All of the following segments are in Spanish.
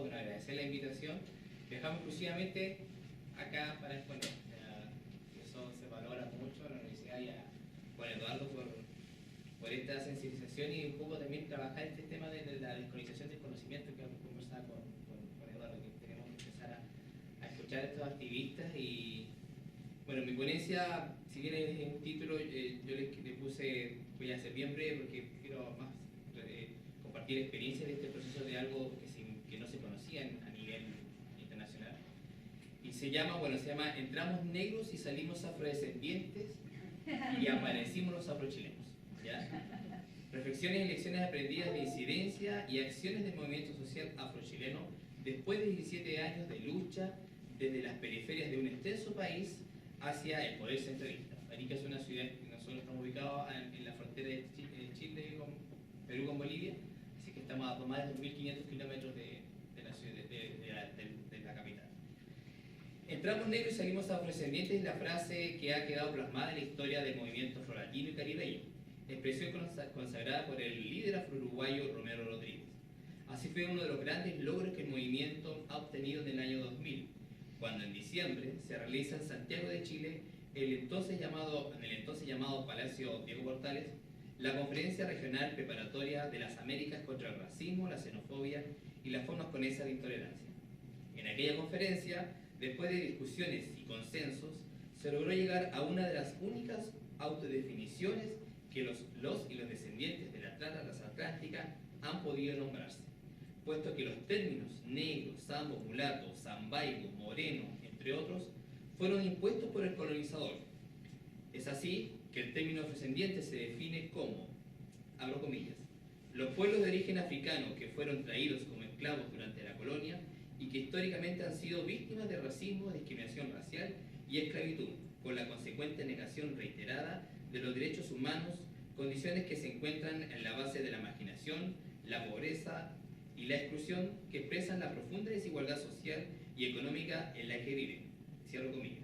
invitados, bueno, agradecer la invitación. Viajamos exclusivamente acá para exponer. Eso se valora mucho a la universidad y a Juan Eduardo por esta sensibilización y un poco también trabajar este tema de la descolonización del conocimiento que hemos conversado con Eduardo, que tenemos que empezar a escuchar a estos activistas. Y bueno, mi ponencia, si bien es un título, yo le puse, voy a ser bien breve porque quiero más compartir experiencias de este proceso de algo que no se conocía a nivel internacional. Y se llama Entramos negros y salimos afrodescendientes y aparecimos los afrochilenos. ¿Ya? Reflexiones y lecciones aprendidas de incidencia y acciones del movimiento social afrochileno después de 17 años de lucha desde las periferias de un extenso país hacia el poder centralista. Arica es una ciudad que nosotros estamos ubicados en la frontera de Chile con Perú con Bolivia, así que estamos a más de 2.500 kilómetros de la ciudad, de la capital. Entramos negros y salimos afrodescendientes es la frase que ha quedado plasmada en la historia del movimiento afrolatino y caribeño, expresión consagrada por el líder afro-uruguayo Romero Rodríguez. Así fue uno de los grandes logros que el movimiento ha obtenido en el año 2000, cuando en diciembre se realiza en Santiago de Chile, en el entonces llamado Palacio Diego Portales, la Conferencia Regional Preparatoria de las Américas contra el racismo, la xenofobia y las formas conexas de intolerancia. En aquella conferencia, después de discusiones y consensos, se logró llegar a una de las únicas autodefiniciones que los y los descendientes de la transatlántica han podido nombrarse, puesto que los términos negro, sambo, mulato, zambaigo, moreno, entre otros, fueron impuestos por el colonizador. Es así que el término afrodescendiente se define como, abro comillas, los pueblos de origen africano que fueron traídos como esclavos durante la colonia y que históricamente han sido víctimas de racismo, discriminación racial y esclavitud, con la consecuente negación reiterada de los derechos humanos, condiciones que se encuentran en la base de la marginación, la pobreza y la exclusión que expresan la profunda desigualdad social y económica en la que viven. Cierro comillas.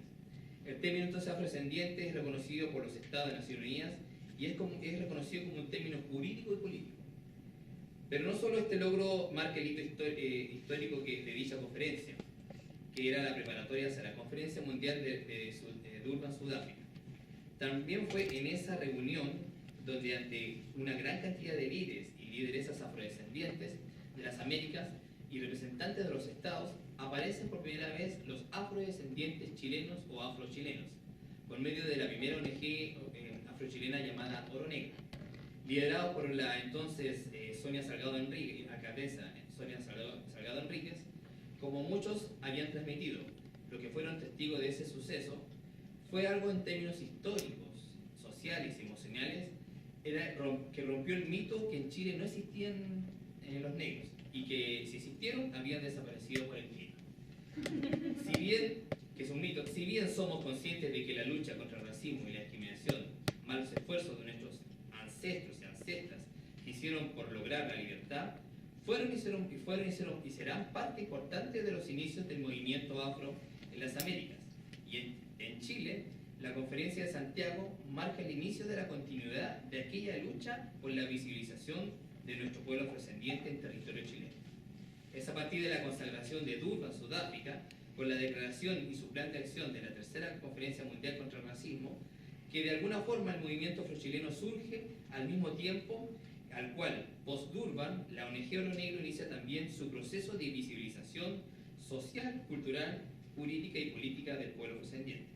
El término entonces afrodescendiente es reconocido por los Estados de Naciones Unidas y es reconocido como un término jurídico y político. Pero no solo este logro marca el hito histórico de dicha conferencia, que era la preparatoria hacia la Conferencia Mundial de Durban, Sudáfrica. También fue en esa reunión donde ante una gran cantidad de líderes y lideresas afrodescendientes de las Américas y representantes de los estados aparecen por primera vez los afrodescendientes chilenos o afrochilenos, por medio de la primera ONG afrochilena llamada Oro Negro, liderado por la entonces Sonia Salgado Enríquez, alcaldesa Sonia Salgado Enríquez. Como muchos habían transmitido, los que fueron testigos de ese suceso, fue algo en términos históricos, sociales y emocionales, que rompió el mito que en Chile no existían los negros y que si existieron habían desaparecido por el clima. Si bien, que es un mito, si bien somos conscientes de que la lucha contra el racismo y la discriminación, malos esfuerzos de nuestros ancestros y ancestras que hicieron por lograr la libertad, fueron y serán parte importante de los inicios del movimiento afro en las Américas. Y en Chile, la Conferencia de Santiago marca el inicio de la continuidad de aquella lucha por la visibilización de nuestro pueblo afrodescendiente en territorio chileno. Es a partir de la consagración de Durban, Sudáfrica, con la declaración y su plan de acción de la tercera Conferencia Mundial contra el Racismo, que de alguna forma el movimiento afrochileno surge al mismo tiempo al cual, post-Durban, la ONG Oro Negro inicia también su proceso de visibilización social, cultural, jurídica y política del pueblo afrodescendiente.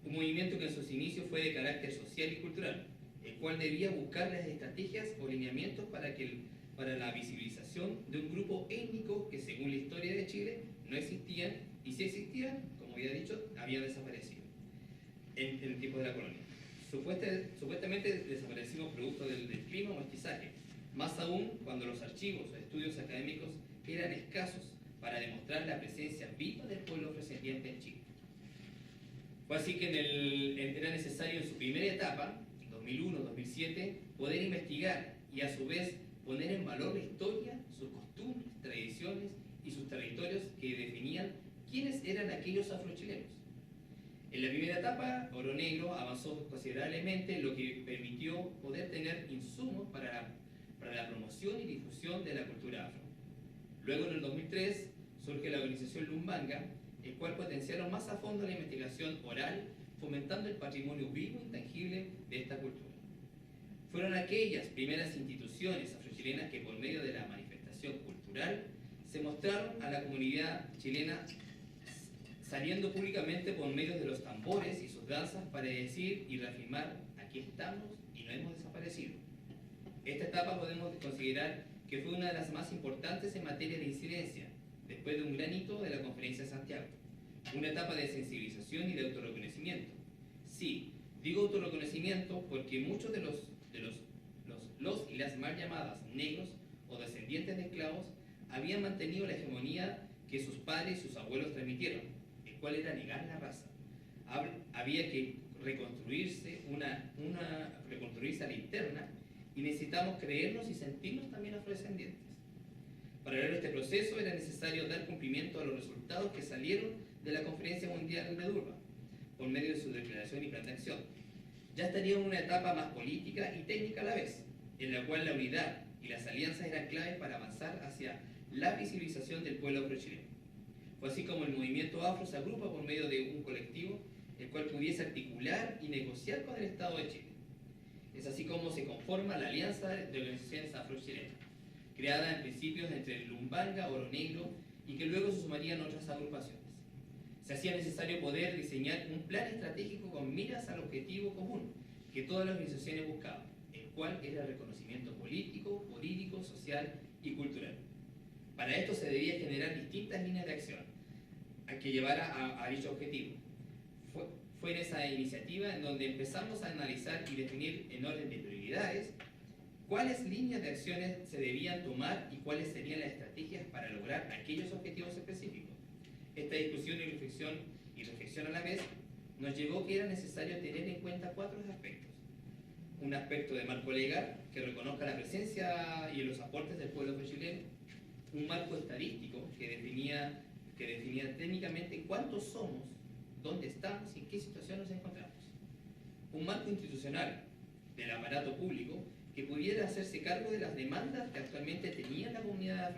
Un movimiento que en sus inicios fue de carácter social y cultural, el cual debía buscar las estrategias o lineamientos para la visibilización de un grupo étnico que, según la historia de Chile, no existían, y si existían, como había dicho, habían desaparecido en el tiempo de la colonia. Supuestamente desaparecimos producto del clima o mestizaje, más aún cuando los archivos o estudios académicos eran escasos para demostrar la presencia viva del pueblo afrodescendiente en Chile. Fue así que era necesario en su primera etapa, 2001-2007, poder investigar y a su vez poner en valor la historia, sus costumbres, tradiciones y sus territorios que definían quiénes eran aquellos afrochilenos. En la primera etapa, Oro Negro avanzó considerablemente, lo que permitió poder tener insumos para la promoción y difusión de la cultura afro. Luego, en el 2003, surge la organización Lumbanga, el cual potenciaron más a fondo la investigación oral, fomentando el patrimonio vivo e intangible de esta cultura. Fueron aquellas primeras instituciones afrochilenas que, por medio de la manifestación cultural, se mostraron a la comunidad chilena saliendo públicamente por medio de los tambores y sus danzas para decir y reafirmar: aquí estamos y no hemos desaparecido. Esta etapa podemos considerar que fue una de las más importantes en materia de incidencia, después de un gran hito de la Conferencia de Santiago. Una etapa de sensibilización y de autorreconocimiento. Sí, digo autorreconocimiento porque muchos de los y las mal llamadas negros o descendientes de esclavos habían mantenido la hegemonía que sus padres y sus abuelos transmitieron, el cual era negar la raza. Había que reconstruirse reconstruirse a la interna, y necesitamos creernos y sentirnos también afrodescendientes. Para lograr este proceso era necesario dar cumplimiento a los resultados que salieron de la Conferencia Mundial de Durban, por medio de su declaración y plan de acción. Ya estaríamos en una etapa más política y técnica a la vez, en la cual la unidad y las alianzas eran claves para avanzar hacia la visibilización del pueblo afrochileno. Fue así como el movimiento afro se agrupa por medio de un colectivo el cual pudiese articular y negociar con el Estado de Chile. Es así como se conforma la Alianza de Organizaciones Afrochilenas, creada en principios entre Lumbanga, Oro Negro, y que luego se sumarían otras agrupaciones. Se hacía necesario poder diseñar un plan estratégico con miras al objetivo común que todas las organizaciones buscaban, el cual era el reconocimiento político, jurídico, social y cultural. Para esto se debía generar distintas líneas de acción que llevara a dicho objetivo. Fue en esa iniciativa en donde empezamos a analizar y definir en orden de prioridades cuáles líneas de acciones se debían tomar y cuáles serían las estrategias para lograr aquellos objetivos específicos. Esta discusión y reflexión a la vez nos llevó que era necesario tener en cuenta 4 aspectos. Un aspecto de marco legal que reconozca la presencia y los aportes del pueblo chileno. Un marco estadístico que definía técnicamente cuántos somos, dónde estamos y en qué situación nos encontramos. Un marco institucional del aparato público que pudiera hacerse cargo de las demandas que actualmente tenía la comunidad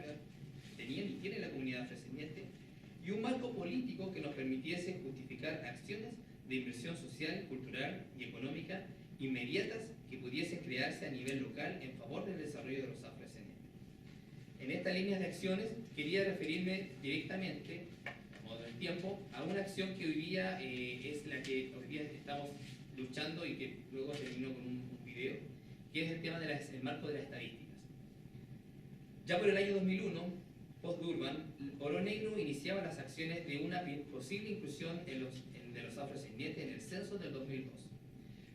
y tiene la comunidad afrodescendiente, y un marco político que nos permitiese justificar acciones de inversión social, cultural y económica inmediatas que pudiesen crearse a nivel local en favor del desarrollo de los afrodescendientes. En estas líneas de acciones quería referirme directamente, a modo del tiempo, a una acción que hoy día es la que hoy día estamos luchando y que luego terminó con un video, que es el tema del marco de las estadísticas. Ya por el año 2001, post-Durban, Oro Negro iniciaba las acciones de una posible inclusión de los afrodescendientes en el censo del 2002,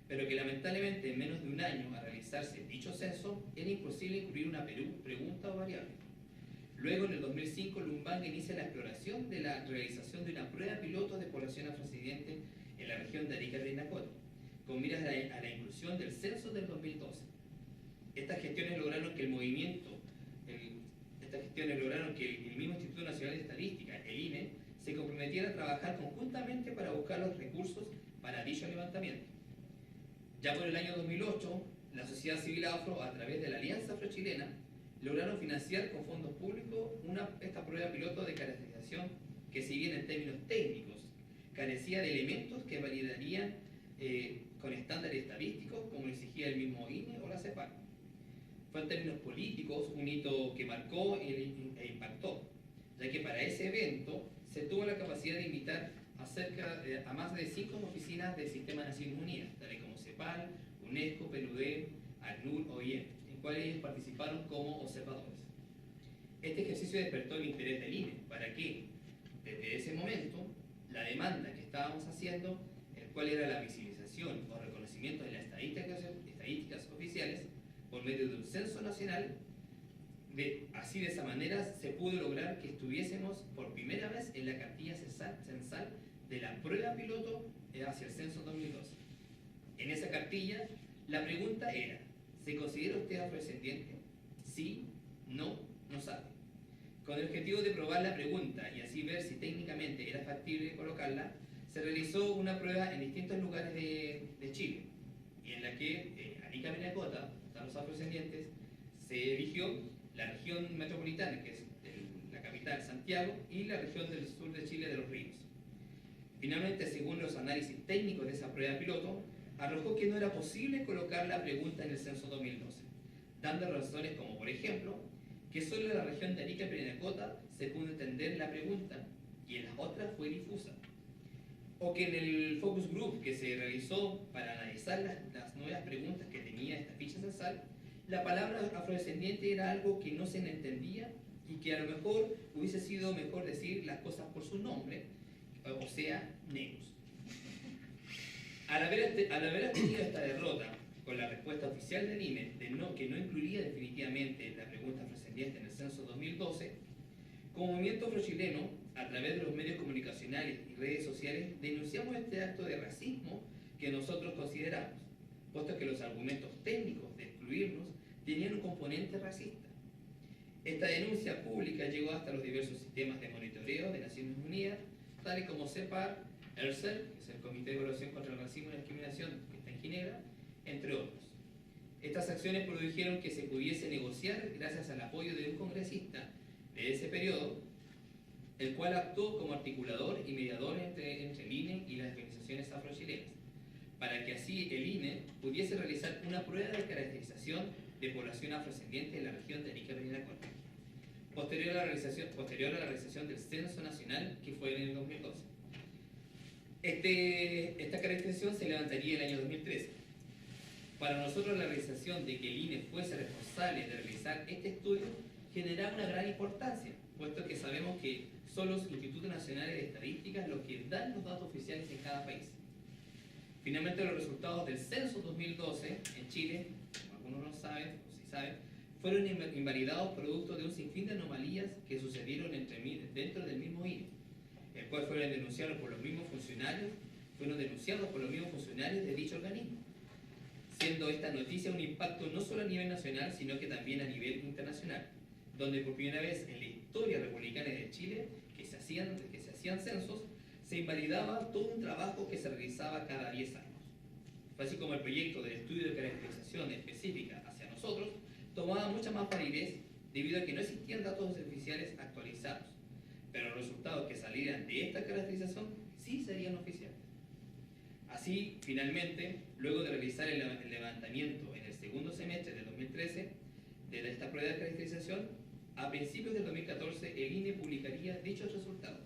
pero que lamentablemente en menos de un año a realizarse dicho censo era imposible incluir una pregunta o variable. Luego, en el 2005, Lumbanga inicia la exploración de la realización de una prueba piloto de población afrodescendiente en la región de Arica y Parinacota, con miras a la inclusión del censo del 2012. Estas gestiones lograron que el mismo Instituto Nacional de Estadística, el INE, se comprometiera a trabajar conjuntamente para buscar los recursos para dicho levantamiento. Ya por el año 2008, la sociedad civil afro, a través de la Alianza Afrochilena, lograron financiar con fondos públicos esta prueba piloto de caracterización que, si bien en términos técnicos carecía de elementos que validarían con estándares estadísticos como lo exigía el mismo INE o la CEPAC. Fue en términos políticos un hito que marcó e impactó, ya que para ese evento se tuvo la capacidad de invitar a más de 5 oficinas del Sistema de Naciones Unidas, tales como CEPAL, UNESCO, PNUD, ACNUR, OIM, en cuales ellos participaron como observadores. Este ejercicio despertó el interés del INE para que, desde ese momento, la demanda que estábamos haciendo, el cual era la visibilización o reconocimiento de las estadísticas oficiales por medio de un censo nacional, de esa manera se pudo lograr que estuviésemos por primera vez en la cartilla censal de la prueba piloto hacia el censo 2012. En esa cartilla, la pregunta era: ¿se considera usted afrodescendiente? Sí, no, no sabe. Con el objetivo de probar la pregunta y así ver si técnicamente era factible colocarla, se realizó una prueba en distintos lugares de Chile, y en la que Arica y Parinacota, los afrodescendientes, se eligió la región metropolitana, que es capital, Santiago, y la región del sur de Chile de Los Ríos. Finalmente, según los análisis técnicos de esa prueba piloto, arrojó que no era posible colocar la pregunta en el censo 2012, dando razones como, por ejemplo, que solo en la región de Arica y Parinacota se pudo entender la pregunta y en las otras fue difusa. O que en el focus group que se realizó para analizar las nuevas preguntas que tenía esta ficha censal, la palabra afrodescendiente era algo que no se entendía y que a lo mejor hubiese sido mejor decir las cosas por su nombre, o sea, negros. Al haber tenido esta derrota con la respuesta oficial del INE que no incluiría definitivamente la pregunta afrodescendiente en el censo 2012, como movimiento afrochileno, a través de los medios comunicacionales y redes sociales, denunciamos este acto de racismo que nosotros consideramos, puesto que los argumentos técnicos de excluirnos tenían un componente racista. Esta denuncia pública llegó hasta los diversos sistemas de monitoreo de Naciones Unidas, tales como CEPAR, ERCEL, que es el Comité de Evaluación contra el Racismo y la Discriminación, que está en Ginebra, entre otros. Estas acciones produjeron que se pudiese negociar gracias al apoyo de un congresista de ese periodo, el cual actuó como articulador y mediador entre el INE y las organizaciones afrochilenas, para que así el INE pudiese realizar una prueba de caracterización de población afrodescendiente en la región de Arica y Parinacota, posterior a la realización del Censo Nacional, que fue en el 2012. Esta caracterización se levantaría el año 2013. Para nosotros, la realización de que el INE fuese responsable de realizar este estudio generaba una gran importancia, puesto que sabemos que son los institutos nacionales de estadísticas los que dan los datos oficiales en cada país. Finalmente, los resultados del censo 2012 en Chile, como algunos no saben, o sí saben, fueron invalidados producto de un sinfín de anomalías que sucedieron dentro del mismo INE, el cual fueron denunciados por los mismos funcionarios de dicho organismo, siendo esta noticia un impacto no solo a nivel nacional, sino que también a nivel internacional, donde por primera vez en la historia republicana de Chile, que se hacían censos, se invalidaba todo un trabajo que se realizaba cada 10 años. Fue así como el proyecto del estudio de caracterización específica hacia nosotros tomaba mucha más validez debido a que no existían datos oficiales actualizados, pero los resultados que salieran de esta caracterización sí serían oficiales. Así, finalmente, luego de realizar el levantamiento en el segundo semestre del 2013 de esta prueba de caracterización, a principios del 2014 el INE publicaría dichos resultados,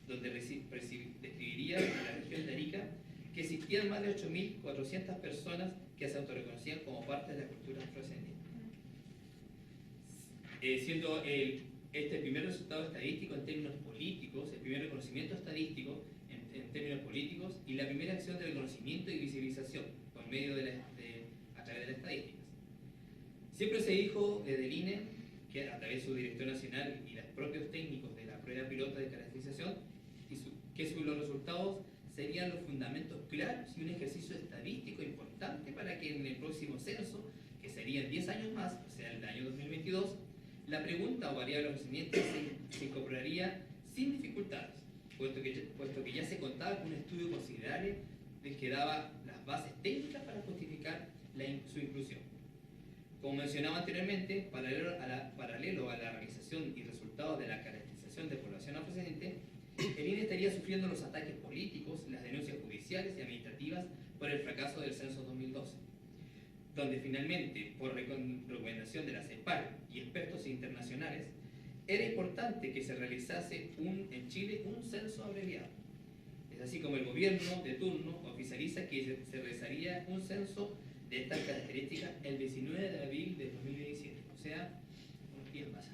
donde describiría en la región de Arica que existían más de 8.400 personas que se autorreconocían como parte de la cultura afrodescendiente. Siendo este primer resultado estadístico en términos políticos, el primer reconocimiento estadístico en términos políticos y la primera acción de reconocimiento y visibilización por medio a través de las estadísticas. Siempre se dijo desde el INE, que a través de su director nacional y los propios técnicos de la prueba piloto de caracterización, que los resultados serían los fundamentos claros y un ejercicio estadístico importante para que en el próximo censo, que sería en 10 años más, o sea, el año 2022, la pregunta o variable conocimiento se incorporaría sin dificultades, puesto que ya se contaba con un estudio considerable que daba las bases técnicas para justificar su inclusión. Como mencionaba anteriormente, paralelo a la realización y resultados de la caracterización de población afrodescendiente, el INE estaría sufriendo los ataques políticos, las denuncias judiciales y administrativas por el fracaso del censo 2012, donde finalmente, por recomendación de la CEPAR y expertos internacionales, era importante que se realizase en Chile un censo abreviado. Es así como el gobierno de turno oficializa que se realizaría un censo de estas características el 19 de abril de 2017, o sea, unos días más.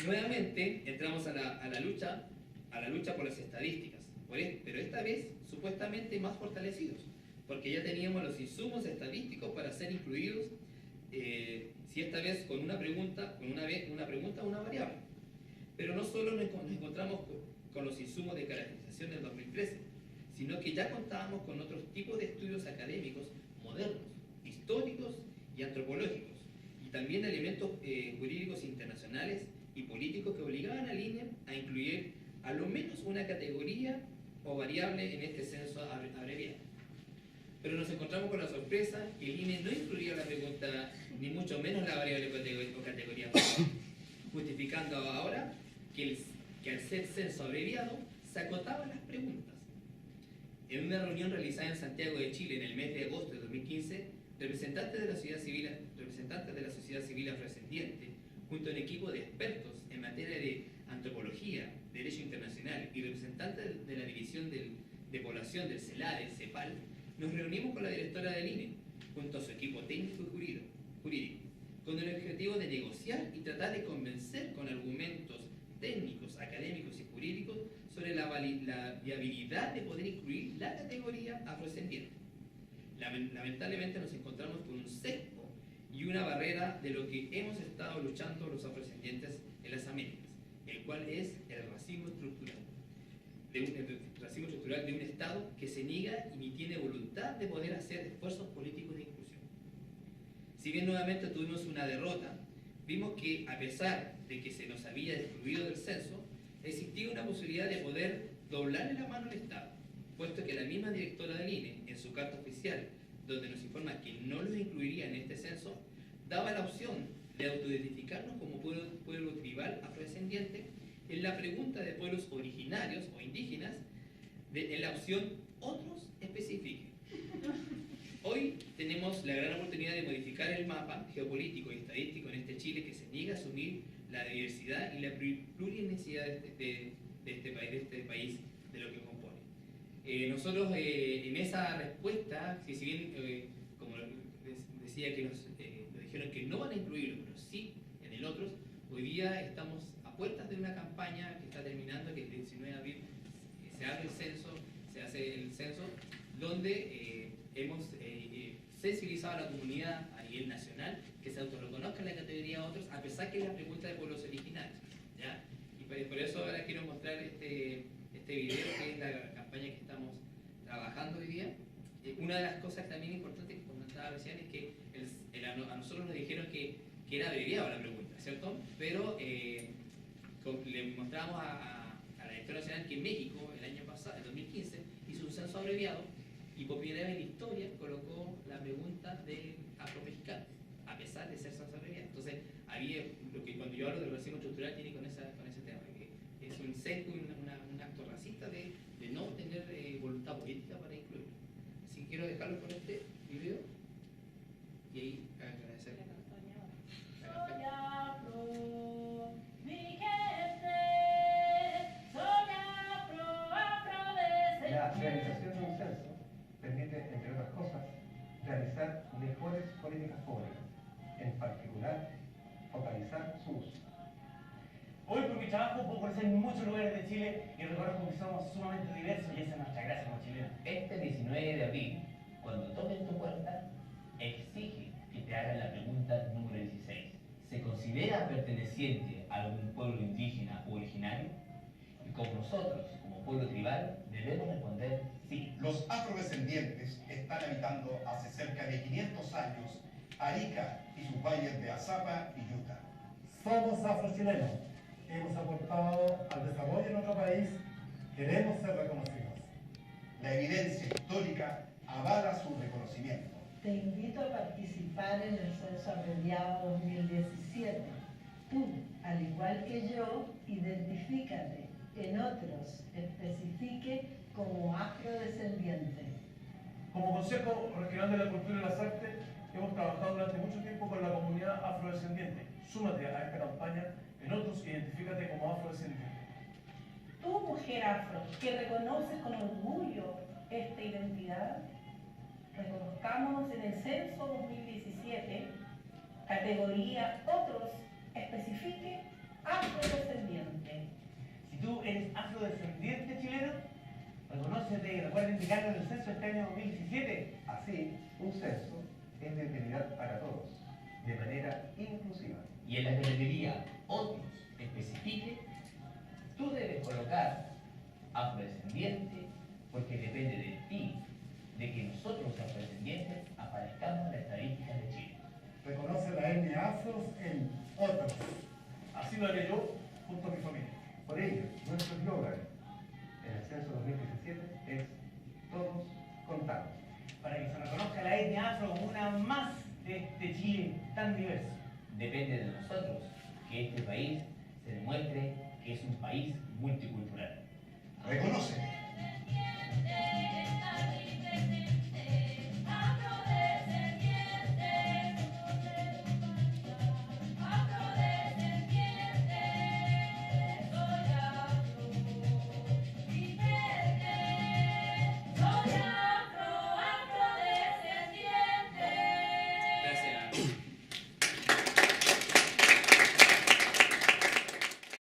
Nuevamente entramos a la lucha por las estadísticas, pero esta vez supuestamente más fortalecidos, porque ya teníamos los insumos estadísticos para ser incluidos, si esta vez con una pregunta o una variable. Pero no solo nos encontramos con los insumos de caracterización del 2013, sino que ya contábamos con otros tipos de estudios académicos modernos, históricos y antropológicos, y también elementos jurídicos internacionales y políticos que obligaban al INE a incluir a lo menos una categoría o variable en este censo abreviado. Pero nos encontramos con la sorpresa que el INE no incluía la pregunta, ni mucho menos la variable o categoría, justificando ahora que al ser censo abreviado se acotaban las preguntas. En una reunión realizada en Santiago de Chile en el mes de agosto de 2015, representantes de la sociedad civil afrodescendiente, junto a un equipo de expertos en materia de antropología, derecho internacional y representantes de la División de Población del CELADE, CEPAL, nos reunimos con la directora del INE, junto a su equipo técnico y jurídico, con el objetivo de negociar y tratar de convencer con argumentos técnicos, académicos y jurídicos sobre la viabilidad de poder incluir la categoría afrodescendiente. Lamentablemente nos encontramos con un sesgo y una barrera de lo que hemos estado luchando los afrodescendientes en las Américas, el cual es el racismo estructural. El racismo estructural de un Estado que se niega y ni tiene voluntad de poder hacer esfuerzos políticos de inclusión. Si bien nuevamente tuvimos una derrota, vimos que a pesar de que se nos había excluido del censo, existía una posibilidad de poder doblarle la mano al Estado, puesto que la misma directora del INE, en su carta oficial, donde nos informa que no los incluiría en este censo, daba la opción de autoidentificarnos como pueblo tribal afrodescendiente en la pregunta de pueblos originarios o indígenas, en la opción otros especifiquen. Hoy tenemos la gran oportunidad de modificar el mapa geopolítico y estadístico en este Chile que se niega a asumir la diversidad y la plurinidad de este país, de lo que compone. Nosotros en esa respuesta, si bien, como decía, que nos dijeron que no van a incluirlo, pero sí en el otros, hoy día estamos a puertas de una campaña que está terminando, que el 19 de abril se abre el censo, se hace el censo, donde hemos sensibilizado a la comunidad a nivel nacional que se autorreconozca en la categoría otros, a pesar que es la pregunta de pueblos originarios, ¿ya? Y por eso ahora quiero mostrar este video, que es la campaña que estamos trabajando hoy día. Una de las cosas también importantes que comentaba recién es que a nosotros nos dijeron que era abreviada la pregunta, ¿cierto? Pero le mostramos a la directora nacional que México, el año pasado, en 2015, hizo un censo abreviado y por primera vez en la historia colocó la pregunta del afromexicano, a pesar de ser censo abreviado. Entonces, había lo que cuando yo hablo del racismo estructural tiene con ese tema, que es un sesgo y un acto racista de no tener voluntad política para incluirlo. Así que quiero dejarlo con este video y ahí agradecer. Soy afro, mi gente, soy afrodescendiente. La realización de un censo permite, entre otras cosas, realizar mejores políticas públicas, en particular, focalizar su uso. Hoy porque trabajo por en muchos lugares de Chile y reconozco que somos sumamente diversos y esa es nuestra gracia como chilenos. Este 19 de abril, cuando toquen tu puerta, exige que te hagan la pregunta número 16. ¿Se considera perteneciente a algún pueblo indígena o originario? Y como nosotros, como pueblo tribal, debemos responder sí. Los afrodescendientes están habitando hace cerca de 500 años Arica y sus valles de Azapa y Yuta. Somos afrochilenos, hemos aportado al desarrollo de nuestro país, queremos ser reconocidos. La evidencia histórica avala su reconocimiento. Te invito a participar en el censo abreviado 2017. Tú, al igual que yo, identifícate. En otros, especifique como afrodescendiente. Como Consejo Regional de la Cultura y las Artes, hemos trabajado durante mucho tiempo con la comunidad afrodescendiente. Súmate a esta campaña, en otros identifícate como afrodescendiente. Tú, mujer afro, que reconoces con orgullo esta identidad, reconozcámonos en el censo 2017, categoría otros, especifique afrodescendiente. Si tú eres afrodescendiente chileno, reconócete y recuerda indicarlo en el censo este año 2017. Así, un censo es de utilidad para todos, de manera inclusiva. Y en la categoría otros especifique, tú debes colocar afrodescendiente porque depende de ti, de que nosotros los afrodescendientes aparezcamos en las estadísticas de Chile. Reconoce la etnia afros en otros. Así lo haré yo junto a mi familia. Por ello, nuestro eslogan en el censo 2017 es Todos contamos. Para que se reconozca la etnia afro como una más de este Chile tan diverso. Depende de nosotros que este país se demuestre que que es un país multicultural. Reconoce